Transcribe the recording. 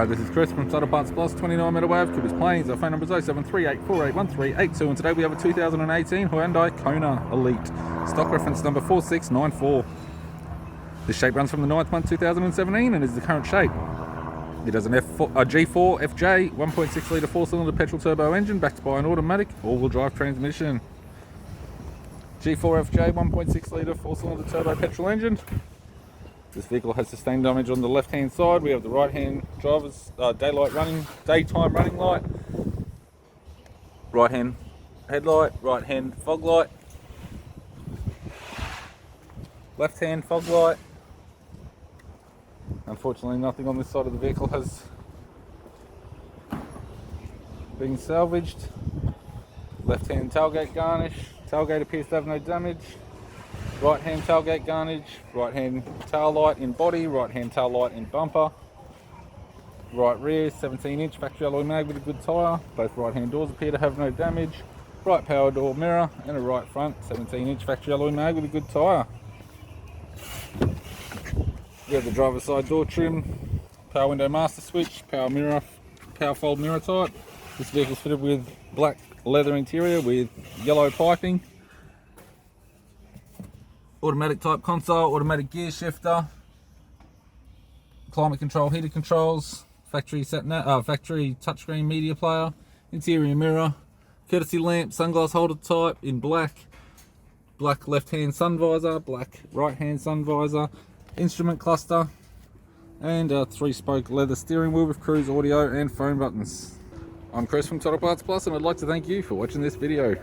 G'day, this is Chris from Auto Parts Plus, 29 Meadow Ave, Cooper's Plains. Our phone number is 0738481382, and today we have a 2018 Hyundai Kona Elite, stock reference number 4694. This shape runs from the 9th month 2017 and is the current shape. It has a G4 FJ 1.6 litre 4-cylinder petrol turbo engine backed by an automatic all-wheel drive transmission. G4 FJ 1.6 litre 4-cylinder turbo petrol engine. This vehicle has sustained damage on the left-hand side. We have the right-hand driver's daytime running light, right-hand headlight, right-hand fog light, left-hand fog light. Unfortunately, nothing on this side of the vehicle has been salvaged. Left-hand tailgate garnish. Tailgate appears to have no damage. Right-hand tailgate garnish, right-hand tail light in body, right-hand tail light in bumper. Right rear, 17-inch factory alloy mag with a good tyre. Both right-hand doors appear to have no damage. Right power door mirror and a right front, 17-inch factory alloy mag with a good tyre. We have the driver's side door trim, power window master switch, power mirror, power fold mirror type. This vehicle is fitted with black leather interior with yellow piping. Automatic type console, automatic gear shifter, climate control, heated controls, factory touchscreen media player, interior mirror, courtesy lamp, sunglass holder type in black, black left-hand sun visor, black right-hand sun visor, instrument cluster, and a 3-spoke leather steering wheel with cruise audio and phone buttons. I'm Chris from Auto Parts Plus, and I'd like to thank you for watching this video.